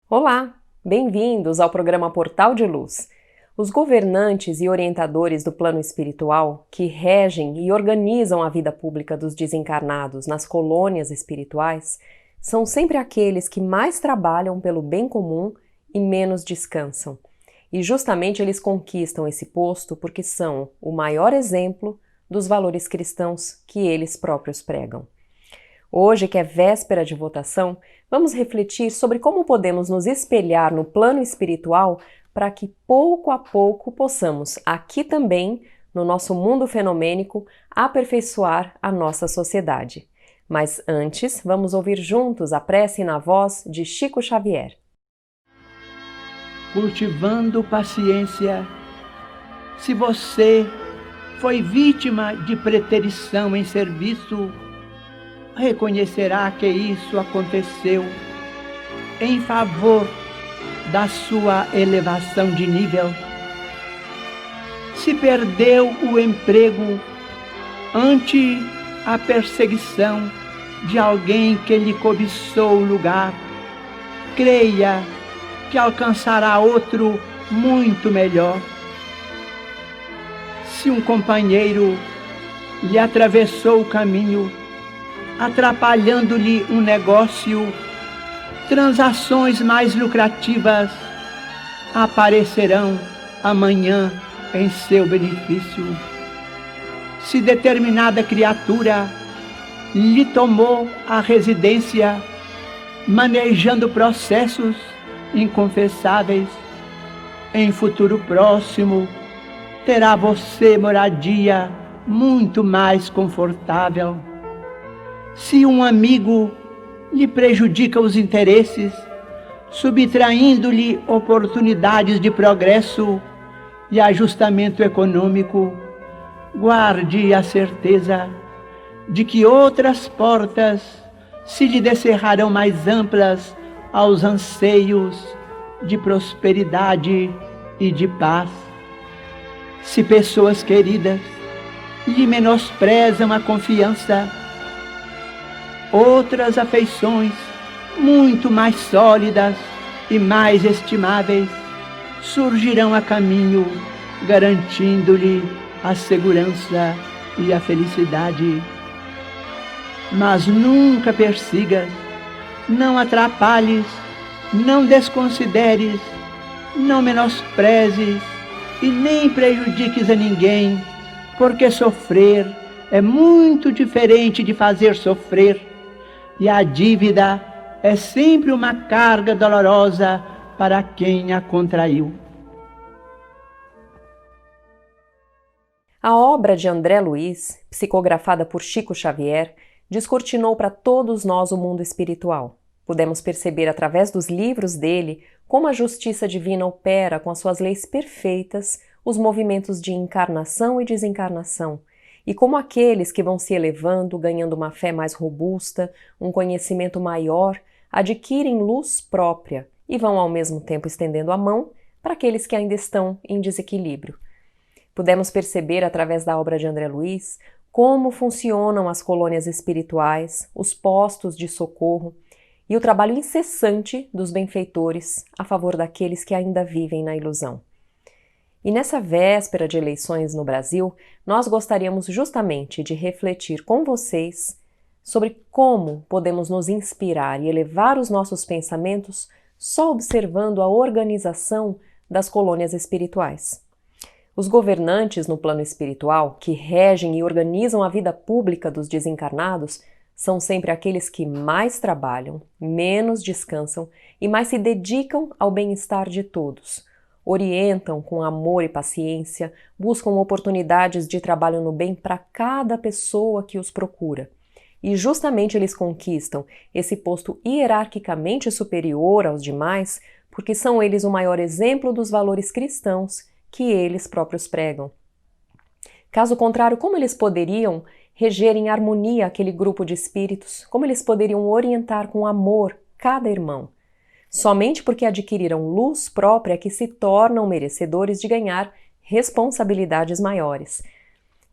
Olá, bem-vindos ao programa Portal de Luz. Os governantes e orientadores do plano espiritual, que regem e organizam a vida pública dos desencarnados nas colônias espirituais, são sempre aqueles que mais trabalham pelo bem comum e menos descansam. E justamente eles conquistam esse posto porque são o maior exemplo dos valores cristãos que eles próprios pregam. Hoje, que é véspera de votação, vamos refletir sobre como podemos nos espelhar no plano espiritual para que pouco a pouco possamos, aqui também, no nosso mundo fenomênico, aperfeiçoar a nossa sociedade. Mas antes, vamos ouvir juntos a prece na voz de Chico Xavier. Cultivando paciência, se você foi vítima de preterição em serviço, reconhecerá que isso aconteceu em favor da sua elevação de nível. Se perdeu o emprego ante a perseguição de alguém que lhe cobiçou o lugar, creia que alcançará outro muito melhor. Se um companheiro lhe atravessou o caminho, atrapalhando-lhe um negócio, transações mais lucrativas aparecerão amanhã em seu benefício. Se determinada criatura lhe tomou a residência, manejando processos inconfessáveis, em futuro próximo terá você moradia muito mais confortável. Se um amigo lhe prejudica os interesses, subtraindo-lhe oportunidades de progresso e ajustamento econômico, guarde a certeza de que outras portas se lhe descerrarão mais amplas aos anseios de prosperidade e de paz. Se pessoas queridas lhe menosprezam a confiança, outras afeições muito mais sólidas e mais estimáveis surgirão a caminho, garantindo-lhe a segurança e a felicidade. Mas nunca persigas, não atrapalhes, não desconsideres, não menosprezes e nem prejudiques a ninguém, porque sofrer é muito diferente de fazer sofrer. E a dívida é sempre uma carga dolorosa para quem a contraiu. A obra de André Luiz, psicografada por Chico Xavier, descortinou para todos nós o mundo espiritual. Pudemos perceber através dos livros dele como a justiça divina opera com as suas leis perfeitas os movimentos de encarnação e desencarnação, e como aqueles que vão se elevando, ganhando uma fé mais robusta, um conhecimento maior, adquirem luz própria e vão ao mesmo tempo estendendo a mão para aqueles que ainda estão em desequilíbrio. Pudemos perceber através da obra de André Luiz como funcionam as colônias espirituais, os postos de socorro e o trabalho incessante dos benfeitores a favor daqueles que ainda vivem na ilusão. E nessa véspera de eleições no Brasil, nós gostaríamos justamente de refletir com vocês sobre como podemos nos inspirar e elevar os nossos pensamentos só observando a organização das colônias espirituais. Os governantes no plano espiritual, que regem e organizam a vida pública dos desencarnados, são sempre aqueles que mais trabalham, menos descansam e mais se dedicam ao bem-estar de todos. Orientam com amor e paciência, buscam oportunidades de trabalho no bem para cada pessoa que os procura. E justamente eles conquistam esse posto hierarquicamente superior aos demais, porque são eles o maior exemplo dos valores cristãos que eles próprios pregam. Caso contrário, como eles poderiam reger em harmonia aquele grupo de espíritos, como eles poderiam orientar com amor cada irmão. Somente porque adquiriram luz própria que se tornam merecedores de ganhar responsabilidades maiores.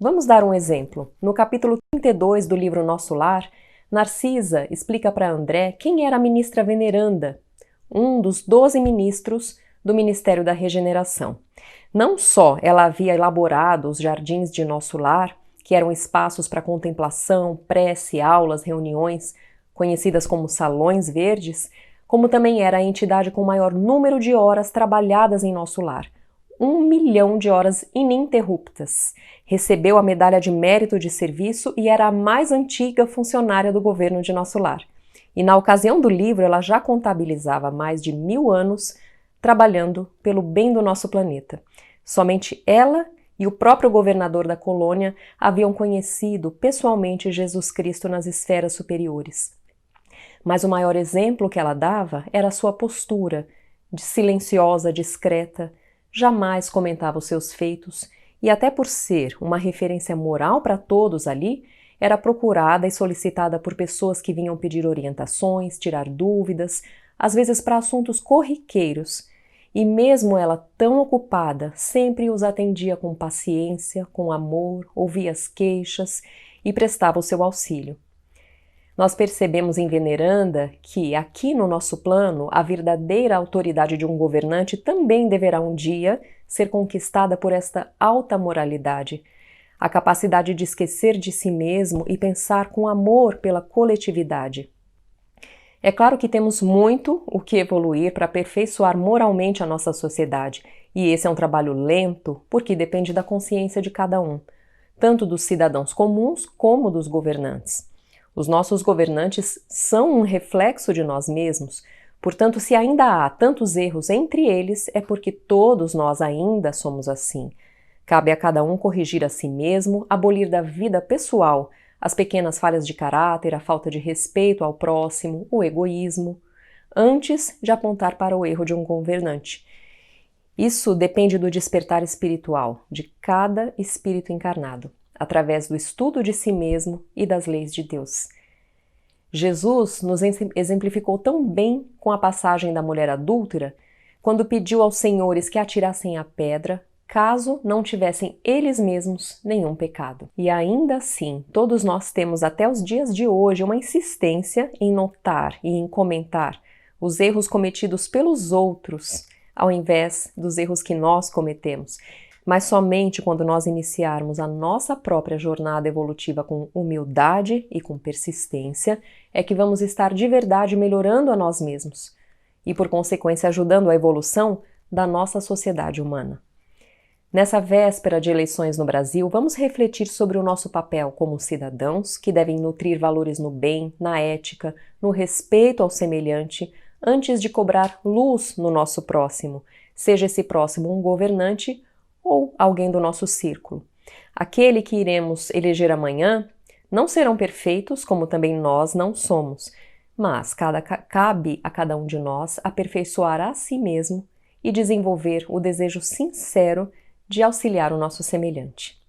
Vamos dar um exemplo. No capítulo 32 do livro Nosso Lar, Narcisa explica para André quem era a ministra veneranda, um dos 12 ministros do Ministério da Regeneração. Não só ela havia elaborado os jardins de Nosso Lar, que eram espaços para contemplação, prece, aulas, reuniões, conhecidas como salões verdes, como também era a entidade com maior número de horas trabalhadas em Nosso Lar. 1 milhão de horas ininterruptas. Recebeu a medalha de mérito de serviço e era a mais antiga funcionária do governo de Nosso Lar. E na ocasião do livro ela já contabilizava mais de 1000 anos trabalhando pelo bem do nosso planeta. Somente ela e o próprio governador da colônia haviam conhecido pessoalmente Jesus Cristo nas esferas superiores. Mas o maior exemplo que ela dava era a sua postura, silenciosa, discreta, jamais comentava os seus feitos e até por ser uma referência moral para todos ali, era procurada e solicitada por pessoas que vinham pedir orientações, tirar dúvidas, às vezes para assuntos corriqueiros. E mesmo ela tão ocupada, sempre os atendia com paciência, com amor, ouvia as queixas e prestava o seu auxílio. Nós percebemos em Veneranda que, aqui no nosso plano, a verdadeira autoridade de um governante também deverá um dia ser conquistada por esta alta moralidade, a capacidade de esquecer de si mesmo e pensar com amor pela coletividade. É claro que temos muito o que evoluir para aperfeiçoar moralmente a nossa sociedade, e esse é um trabalho lento porque depende da consciência de cada um, tanto dos cidadãos comuns como dos governantes. Os nossos governantes são um reflexo de nós mesmos, portanto, se ainda há tantos erros entre eles, é porque todos nós ainda somos assim. Cabe a cada um corrigir a si mesmo, abolir da vida pessoal as pequenas falhas de caráter, a falta de respeito ao próximo, o egoísmo, antes de apontar para o erro de um governante. Isso depende do despertar espiritual de cada espírito encarnado, através do estudo de si mesmo e das leis de Deus. Jesus nos exemplificou tão bem com a passagem da mulher adúltera, quando pediu aos senhores que atirassem a pedra, caso não tivessem eles mesmos nenhum pecado. E ainda assim, todos nós temos até os dias de hoje uma insistência em notar e em comentar os erros cometidos pelos outros, ao invés dos erros que nós cometemos. Mas somente quando nós iniciarmos a nossa própria jornada evolutiva com humildade e com persistência, é que vamos estar de verdade melhorando a nós mesmos e, por consequência, ajudando a evolução da nossa sociedade humana. Nessa véspera de eleições no Brasil, vamos refletir sobre o nosso papel como cidadãos que devem nutrir valores no bem, na ética, no respeito ao semelhante, antes de cobrar luz no nosso próximo, seja esse próximo um governante ou alguém do nosso círculo. Aquele que iremos eleger amanhã não serão perfeitos, como também nós não somos, mas cabe a cada um de nós aperfeiçoar a si mesmo e desenvolver o desejo sincero de auxiliar o nosso semelhante.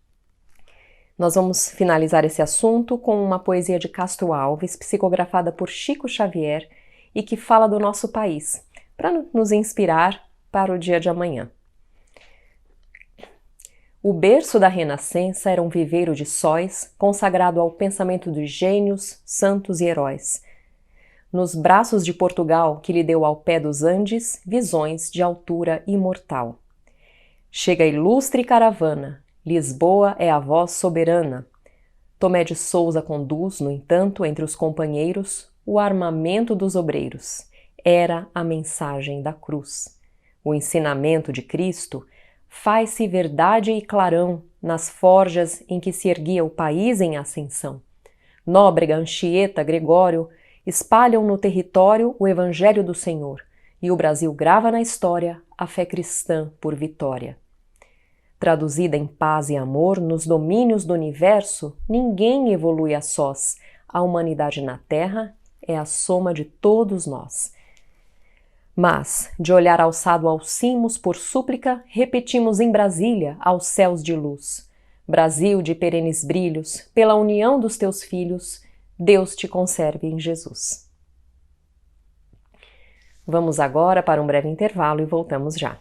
Nós vamos finalizar esse assunto com uma poesia de Castro Alves, psicografada por Chico Xavier e que fala do nosso país, para nos inspirar para o dia de amanhã. O berço da Renascença era um viveiro de sóis consagrado ao pensamento dos gênios, santos e heróis. Nos braços de Portugal, que lhe deu ao pé dos Andes visões de altura imortal. Chega a ilustre caravana, Lisboa é a voz soberana. Tomé de Sousa conduz, no entanto, entre os companheiros, o armamento dos obreiros. Era a mensagem da cruz. O ensinamento de Cristo faz-se verdade e clarão nas forjas em que se erguia o país em ascensão. Nóbrega, Anchieta, Gregório espalham no território o Evangelho do Senhor, e o Brasil grava na história a fé cristã por vitória. Traduzida em paz e amor nos domínios do universo, ninguém evolui a sós. A humanidade na Terra é a soma de todos nós. Mas, de olhar alçado aos cimos por súplica, repetimos em Brasília aos céus de luz. Brasil de perenes brilhos, pela união dos teus filhos, Deus te conserve em Jesus. Vamos agora para um breve intervalo e voltamos já.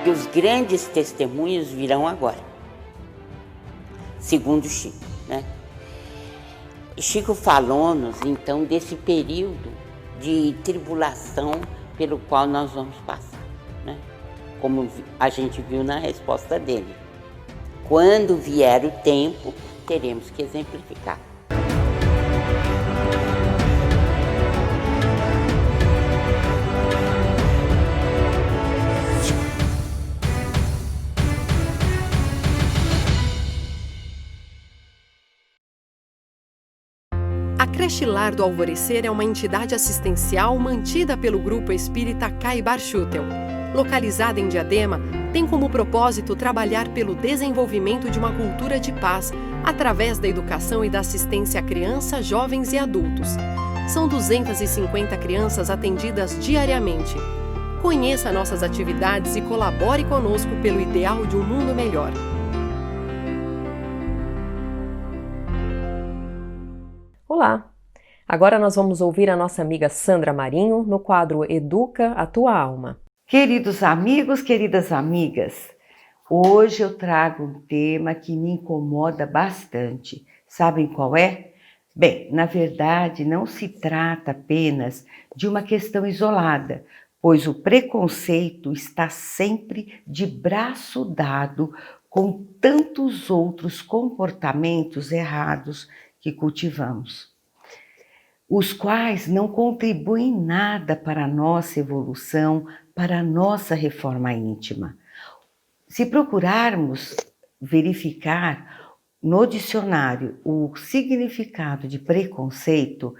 E os grandes testemunhos virão agora, segundo Chico, né? Chico falou-nos, então, desse período de tribulação pelo qual nós vamos passar, né? Como a gente viu na resposta dele. Quando vier o tempo, teremos que exemplificar. A Creche Lar do Alvorecer é uma entidade assistencial mantida pelo Grupo Espírita Caibar Schutel. Localizada em Diadema, tem como propósito trabalhar pelo desenvolvimento de uma cultura de paz através da educação e da assistência a crianças, jovens e adultos. São 250 crianças atendidas diariamente. Conheça nossas atividades e colabore conosco pelo ideal de um mundo melhor. Olá! Agora nós vamos ouvir a nossa amiga Sandra Marinho no quadro Educa a Tua Alma. Queridos amigos, queridas amigas, hoje eu trago um tema que me incomoda bastante. Sabem qual é? Bem, na verdade não se trata apenas de uma questão isolada, pois o preconceito está sempre de braço dado com tantos outros comportamentos errados que cultivamos, os quais não contribuem nada para a nossa evolução, para a nossa reforma íntima. Se procurarmos verificar no dicionário o significado de preconceito,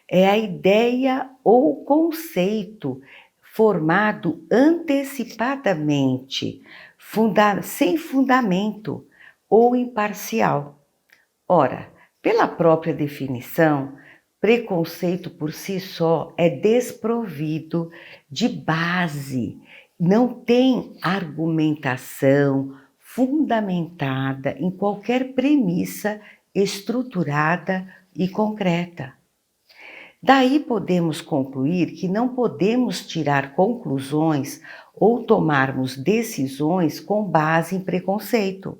é a ideia ou conceito formado antecipadamente, sem fundamento ou imparcial. Ora, pela própria definição, preconceito por si só é desprovido de base, não tem argumentação fundamentada em qualquer premissa estruturada e concreta. Daí podemos concluir que não podemos tirar conclusões ou tomarmos decisões com base em preconceito.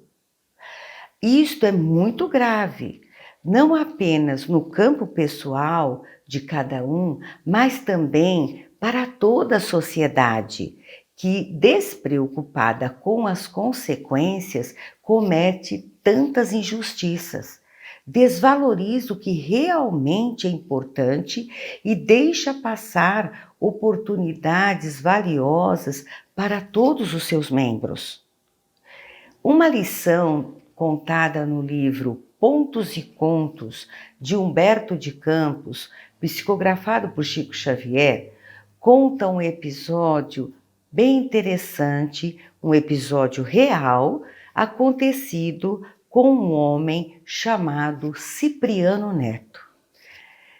Isto é muito grave, não apenas no campo pessoal de cada um, mas também para toda a sociedade, que, despreocupada com as consequências, comete tantas injustiças, desvaloriza o que realmente é importante e deixa passar oportunidades valiosas para todos os seus membros. Uma lição contada no livro Pontos e Contos, de Humberto de Campos, psicografado por Chico Xavier, conta um episódio bem interessante, um episódio real, acontecido com um homem chamado Cipriano Neto.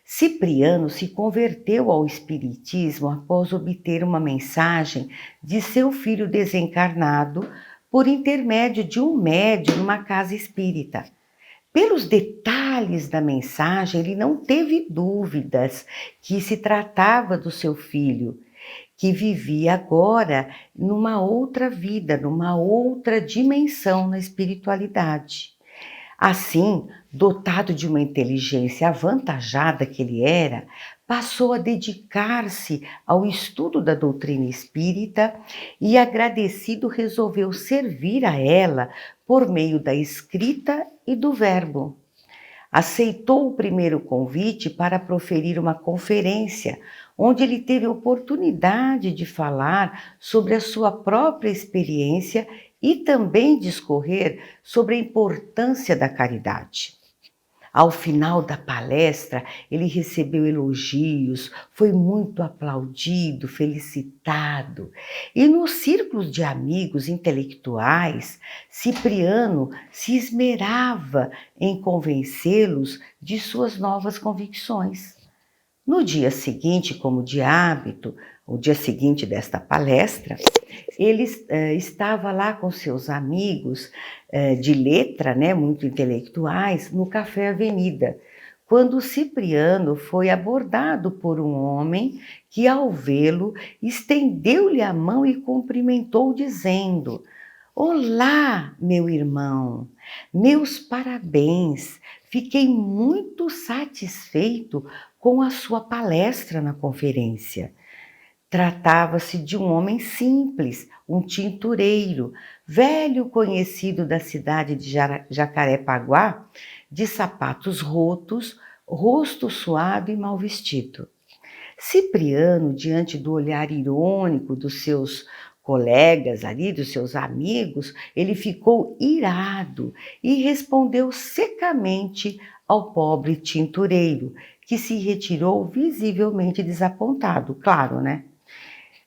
Cipriano se converteu ao espiritismo após obter uma mensagem de seu filho desencarnado por intermédio de um médium numa casa espírita. Pelos detalhes da mensagem, ele não teve dúvidas que se tratava do seu filho, que vivia agora numa outra vida, numa outra dimensão na espiritualidade. Assim, dotado de uma inteligência avantajada que ele era, passou a dedicar-se ao estudo da doutrina espírita e, agradecido, resolveu servir a ela por meio da escrita e do verbo. Aceitou o primeiro convite para proferir uma conferência, onde ele teve a oportunidade de falar sobre a sua própria experiência e também discorrer sobre a importância da caridade. Ao final da palestra, ele recebeu elogios, foi muito aplaudido, felicitado. E nos círculos de amigos intelectuais, Cipriano se esmerava em convencê-los de suas novas convicções. No dia seguinte, como de hábito, o dia seguinte desta palestra, ele estava lá com seus amigos de letra, muito intelectuais, no Café Avenida, quando Cipriano foi abordado por um homem que, ao vê-lo, estendeu-lhe a mão e cumprimentou, dizendo: "Olá, meu irmão, meus parabéns, fiquei muito satisfeito com a sua palestra na conferência." Tratava-se de um homem simples, um tintureiro, velho conhecido da cidade de Jacarepaguá, de sapatos rotos, rosto suado e mal vestido. Cipriano, diante do olhar irônico dos seus colegas ali, dos seus amigos, ele ficou irado e respondeu secamente ao pobre tintureiro, que se retirou visivelmente desapontado, claro,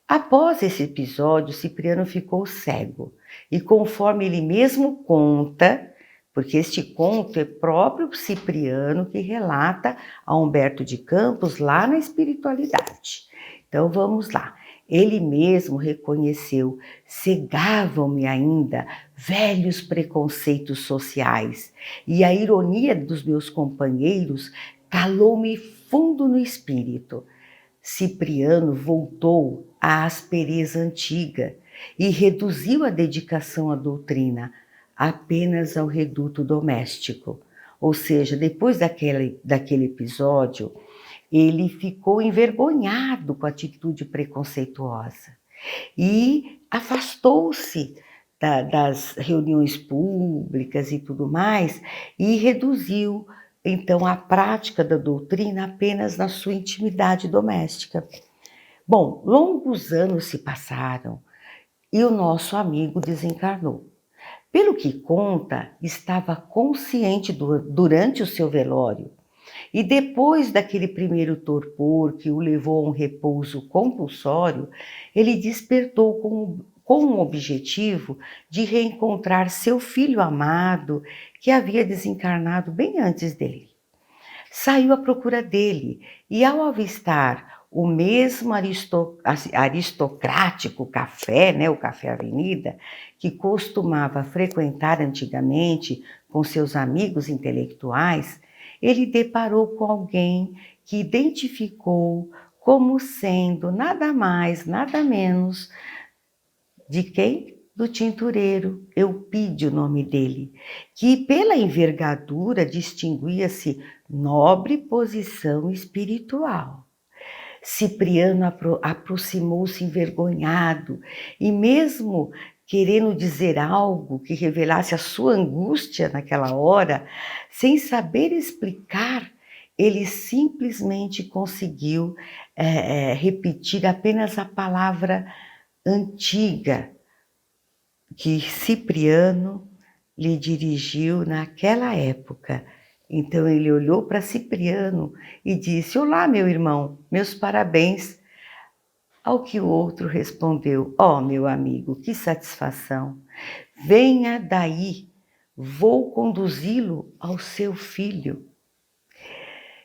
Após esse episódio, Cipriano ficou cego e, conforme ele mesmo conta, porque este conto é próprio Cipriano que relata a Humberto de Campos lá na espiritualidade. Então vamos lá. Ele mesmo reconheceu: cegavam-me ainda velhos preconceitos sociais e a ironia dos meus companheiros calou-me fundo no espírito. Cipriano voltou à aspereza antiga e reduziu a dedicação à doutrina apenas ao reduto doméstico. Ou seja, depois daquele episódio, ele ficou envergonhado com a atitude preconceituosa e afastou-se das reuniões públicas e tudo mais e reduziu então a prática da doutrina apenas na sua intimidade doméstica. Bom, longos anos se passaram e o nosso amigo desencarnou. Pelo que conta, estava consciente durante o seu velório E depois daquele primeiro torpor que o levou a um repouso compulsório, ele despertou com o objetivo de reencontrar seu filho amado que havia desencarnado bem antes dele. Saiu à procura dele e, ao avistar o mesmo aristocrático café, o Café Avenida, que costumava frequentar antigamente com seus amigos intelectuais, ele deparou com alguém que identificou como sendo nada mais, nada menos de quem? Do tintureiro, Eupídio, o nome dele, que pela envergadura distinguia-se nobre posição espiritual. Cipriano aproximou-se envergonhado e, mesmo querendo dizer algo que revelasse a sua angústia naquela hora, sem saber explicar, ele simplesmente conseguiu repetir apenas a palavra antiga que Cipriano lhe dirigiu naquela época. Então ele olhou para Cipriano e disse: "Olá, meu irmão, meus parabéns." Ao que o outro respondeu: "Ó, meu amigo, que satisfação! Venha daí, vou conduzi-lo ao seu filho."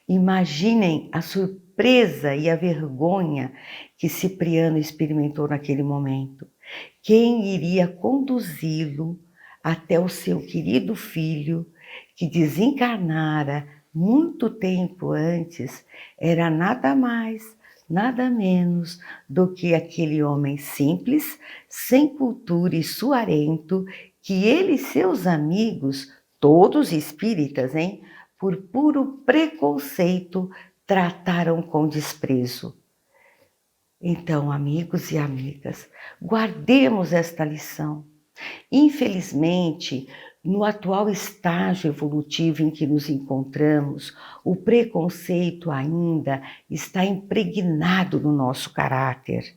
Imaginem a surpresa e a vergonha que Cipriano experimentou naquele momento. Quem iria conduzi-lo até o seu querido filho, que desencarnara muito tempo antes, era nada mais, nada menos do que aquele homem simples, sem cultura e suarento, que ele e seus amigos, todos espíritas, por puro preconceito, trataram com desprezo. Então, amigos e amigas, guardemos esta lição. Infelizmente, no atual estágio evolutivo em que nos encontramos, o preconceito ainda está impregnado no nosso caráter.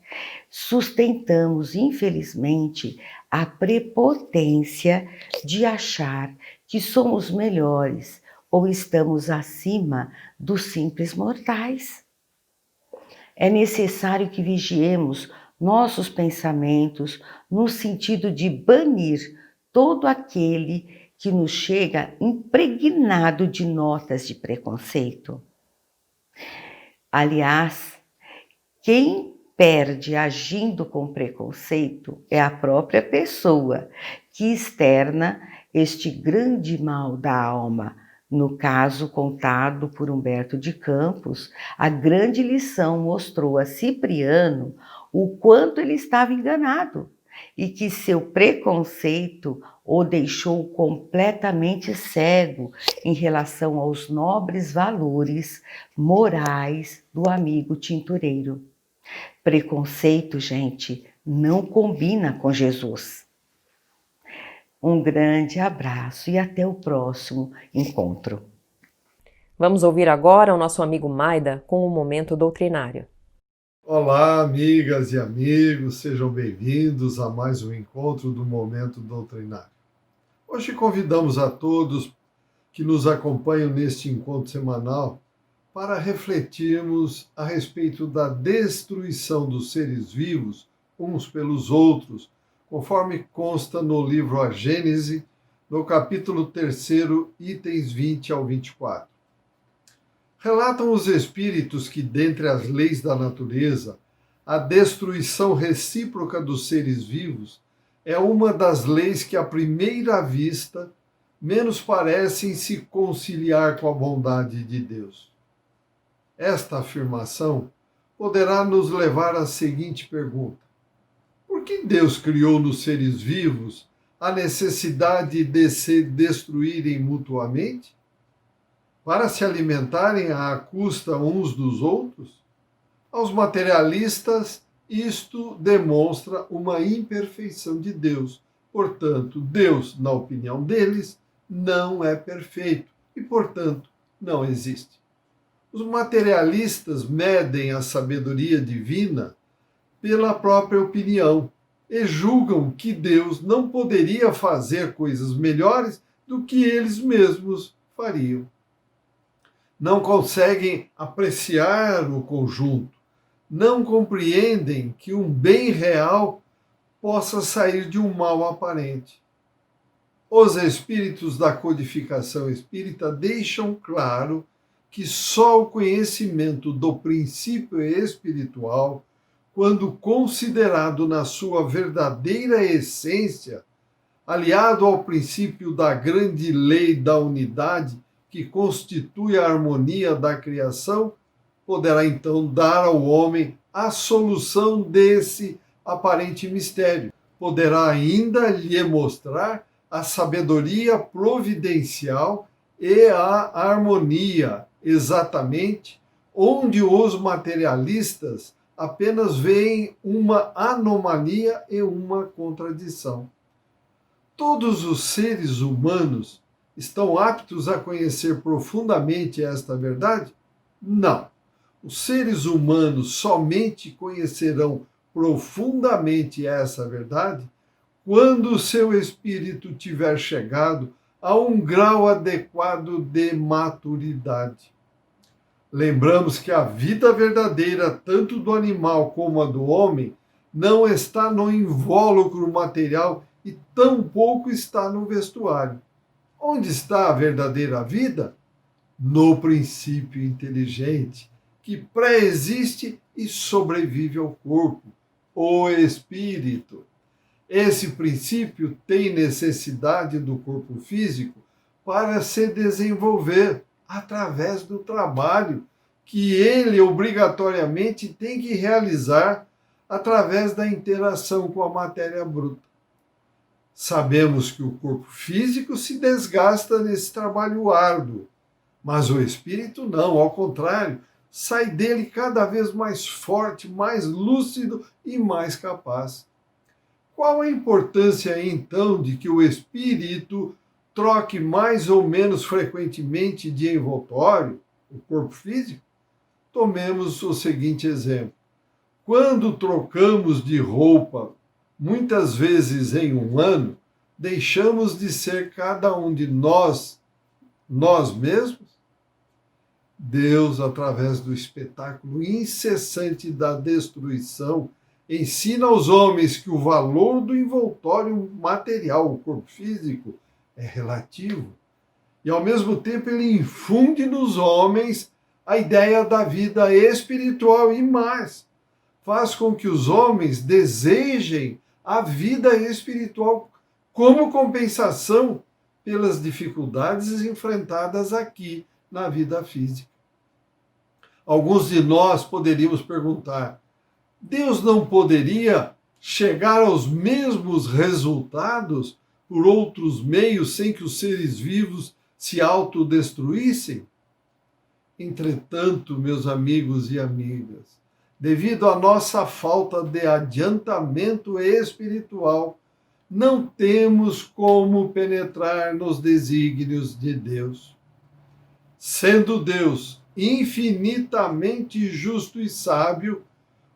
Sustentamos, infelizmente, a prepotência de achar que somos melhores ou estamos acima dos simples mortais. É necessário que vigiemos nossos pensamentos no sentido de banir todo aquele que nos chega impregnado de notas de preconceito. Aliás, quem perde agindo com preconceito é a própria pessoa que externa este grande mal da alma. No caso contado por Humberto de Campos, a grande lição mostrou a Cipriano o quanto ele estava enganado e que seu preconceito o deixou completamente cego em relação aos nobres valores morais do amigo tintureiro. Preconceito, gente, não combina com Jesus. Um grande abraço e até o próximo encontro. Vamos ouvir agora o nosso amigo Maida com o Momento Doutrinário. Olá, amigas e amigos, sejam bem-vindos a mais um encontro do Momento Doutrinário. Hoje convidamos a todos que nos acompanham neste encontro semanal para refletirmos a respeito da destruição dos seres vivos uns pelos outros, conforme consta no livro A Gênese, no capítulo 3, itens 20 ao 24. Relatam os espíritos que, dentre as leis da natureza, a destruição recíproca dos seres vivos é uma das leis que, à primeira vista, menos parecem se conciliar com a bondade de Deus. Esta afirmação poderá nos levar à seguinte pergunta: por que Deus criou nos seres vivos a necessidade de se destruírem mutuamente? Para se alimentarem à custa uns dos outros? Aos materialistas, isto demonstra uma imperfeição de Deus. Portanto, Deus, na opinião deles, não é perfeito e, portanto, não existe. Os materialistas medem a sabedoria divina pela própria opinião e julgam que Deus não poderia fazer coisas melhores do que eles mesmos fariam. não conseguem apreciar o conjunto, não compreendem que um bem real possa sair de um mal aparente. Os espíritos da codificação espírita deixam claro que só o conhecimento do princípio espiritual, quando considerado na sua verdadeira essência, aliado ao princípio da grande lei da unidade que constitui a harmonia da criação, poderá então dar ao homem a solução desse aparente mistério. Poderá ainda lhe mostrar a sabedoria providencial e a harmonia, exatamente onde os materialistas apenas veem uma anomalia e uma contradição. Todos os seres humanos estão aptos a conhecer profundamente esta verdade? Não. Os seres humanos somente conhecerão profundamente essa verdade quando o seu espírito tiver chegado a um grau adequado de maturidade. Lembramos que a vida verdadeira, tanto do animal como a do homem, não está no invólucro material e tampouco está no vestuário. Onde está a verdadeira vida? No princípio inteligente, que pré-existe e sobrevive ao corpo, o espírito. Esse princípio tem necessidade do corpo físico para se desenvolver através do trabalho que ele obrigatoriamente tem que realizar através da interação com a matéria bruta. Sabemos que o corpo físico se desgasta nesse trabalho árduo, mas o espírito não, ao contrário, sai dele cada vez mais forte, mais lúcido e mais capaz. Qual a importância, então, de que o espírito troque mais ou menos frequentemente de envoltório, o corpo físico? Tomemos o seguinte exemplo. Quando trocamos de roupa, muitas vezes em um ano, deixamos de ser cada um de nós mesmos? Deus, através do espetáculo incessante da destruição, ensina aos homens que o valor do envoltório material, o corpo físico, é relativo. E, ao mesmo tempo, ele infunde nos homens a ideia da vida espiritual e mais. Faz com que os homens desejem a vida espiritual como compensação pelas dificuldades enfrentadas aqui na vida física. Alguns de nós poderíamos perguntar: Deus não poderia chegar aos mesmos resultados por outros meios sem que os seres vivos se autodestruíssem? Entretanto, meus amigos e amigas, devido à nossa falta de adiantamento espiritual, não temos como penetrar nos desígnios de Deus. Sendo Deus infinitamente justo e sábio,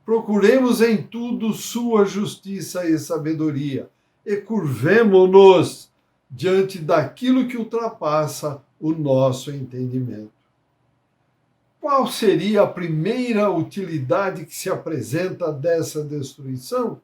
procuremos em tudo sua justiça e sabedoria, e curvemo-nos diante daquilo que ultrapassa o nosso entendimento. Qual seria a primeira utilidade que se apresenta dessa destruição?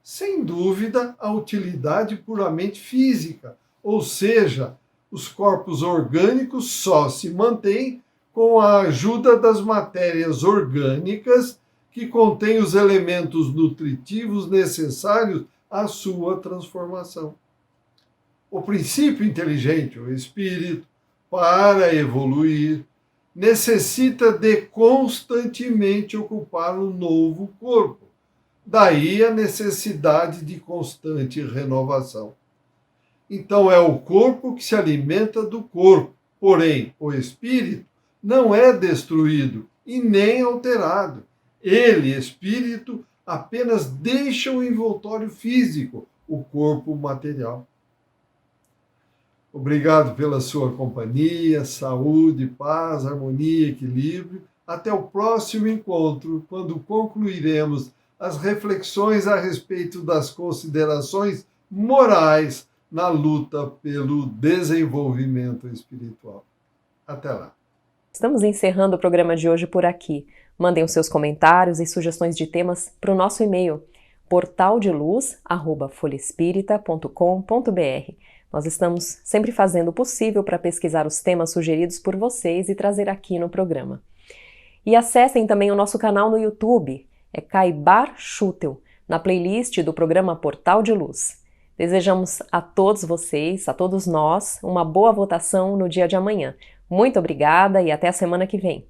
Sem dúvida, a utilidade puramente física, ou seja, os corpos orgânicos só se mantêm com a ajuda das matérias orgânicas que contêm os elementos nutritivos necessários à sua transformação. O princípio inteligente, o espírito, para evoluir, necessita de constantemente ocupar um novo corpo. Daí a necessidade de constante renovação. Então é o corpo que se alimenta do corpo, porém o espírito não é destruído e nem alterado. Ele, espírito, apenas deixa o envoltório físico, o corpo material. Obrigado pela sua companhia, saúde, paz, harmonia, equilíbrio. Até o próximo encontro, quando concluiremos as reflexões a respeito das considerações morais na luta pelo desenvolvimento espiritual. Até lá. Estamos encerrando o programa de hoje por aqui. Mandem os seus comentários e sugestões de temas para o nosso e-mail portaldeluz@folhaespirita.com.br. Nós estamos sempre fazendo o possível para pesquisar os temas sugeridos por vocês e trazer aqui no programa. E acessem também o nosso canal no YouTube, é Caibar Schutel, na playlist do programa Portal de Luz. Desejamos a todos vocês, a todos nós, uma boa votação no dia de amanhã. Muito obrigada e até a semana que vem.